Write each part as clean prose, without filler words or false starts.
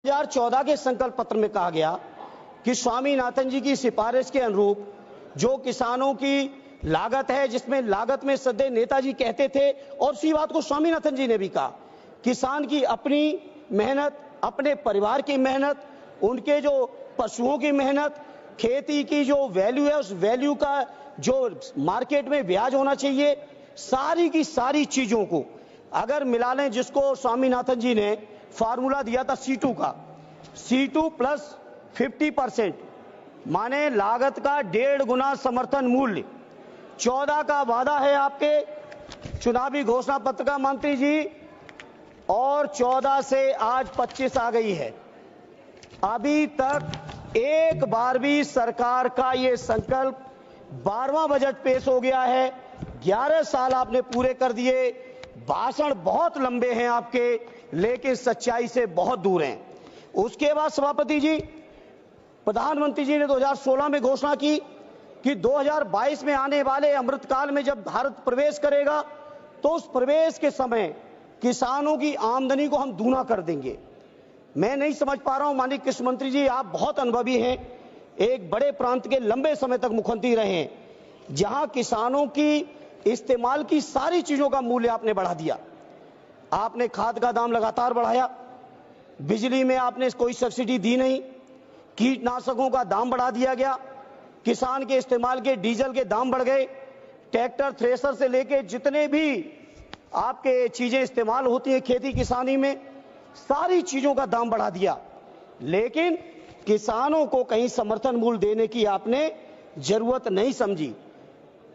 2014 के संकल्प पत्र में कहा गया कि स्वामीनाथन जी की सिफारिश के अनुरूप जो किसानों की लागत है, जिसमें लागत में सदैव नेताजी कहते थे और उसी बात को स्वामीनाथन जी ने भी कहा, किसान की अपनी मेहनत, अपने परिवार की मेहनत, उनके जो पशुओं की मेहनत, खेती की जो वैल्यू है उस वैल्यू का जो मार्केट में ब्याज होना चाहिए, सारी की सारी चीजों को अगर मिला लें, जिसको स्वामीनाथन जी ने फार्मूला दिया था C2 का, C2 प्लस 50%, माने लागत का 1.5 गुना समर्थन मूल्य। 14 का वादा है आपके चुनावी घोषणा पत्र का मंत्री जी, और 14 से आज 25 आ गई है। अभी तक एक बार भी सरकार का ये संकल्प 12वां बजट पेश हो गया है। 11 साल आपने पूरे कर दिए। भाषण बहुत लंबे हैं आपके, लेकिन सच्चाई से बहुत दूर हैं। उसके बाद सभापति जी, प्रधानमंत्री जी ने 2016 में घोषणा की कि 2022 में आने वाले अमृतकाल में जब भारत प्रवेश करेगा तो उस प्रवेश के समय किसानों की आमदनी को हम दूना कर देंगे। मैं नहीं समझ पा रहा हूं, माननीय कृषि मंत्री जी, आप बहुत अनुभवी हैं, एक बड़े प्रांत के लंबे समय तक मुख्यमंत्री रहे हैं, जहां किसानों की इस्तेमाल की सारी चीजों का मूल्य आपने बढ़ा दिया। आपने खाद का दाम लगातार बढ़ाया, बिजली में आपने कोई सब्सिडी दी नहीं, कीटनाशकों का दाम बढ़ा दिया गया, किसान के इस्तेमाल के डीजल के दाम बढ़ गए, ट्रैक्टर थ्रेसर से लेके जितने भी आपके चीजें इस्तेमाल होती हैं खेती किसानी में, सारी चीजों का दाम बढ़ा दिया। लेकिन किसानों को कहीं समर्थन मूल्य देने की आपने जरूरत नहीं समझी।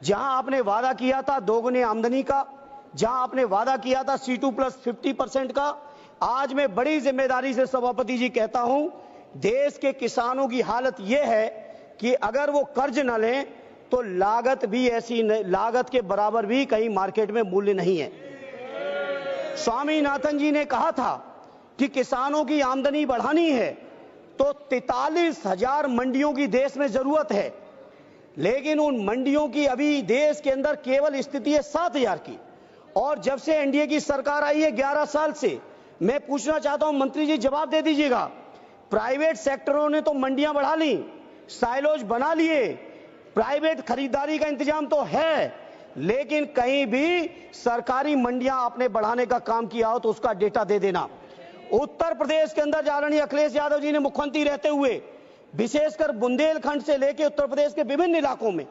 जहां आपने वादा किया था दोगुनी आमदनी का, जहां आपने वादा किया था C2 प्लस 50% का, आज मैं बड़ी जिम्मेदारी से सभापति जी कहता हूं, देश के किसानों की हालत यह है कि अगर वो कर्ज न लें तो लागत भी ऐसी, लागत के बराबर भी कहीं मार्केट में मूल्य नहीं है। स्वामीनाथन जी ने कहा था कि किसानों की आमदनी बढ़ानी है तो 43,000 मंडियों की देश में जरूरत है, लेकिन उन मंडियों की अभी देश के अंदर केवल स्थिति है 7,000 की। और जब से एनडीए की सरकार आई है 11 साल से, मैं पूछना चाहता हूं मंत्री जी, जवाब दे दीजिएगा, प्राइवेट सेक्टरों ने तो मंडियां बढ़ा ली, साइलोज बना लिए, प्राइवेट खरीदारी का इंतजाम तो है, लेकिन कहीं भी सरकारी मंडियां आपने बढ़ाने का काम किया हो तो उसका डेटा दे देना। उत्तर प्रदेश के अंदर आदरणीय अखिलेश यादव जी ने मुख्यमंत्री रहते हुए विशेषकर बुंदेलखंड से लेकर उत्तर प्रदेश के विभिन्न इलाकों में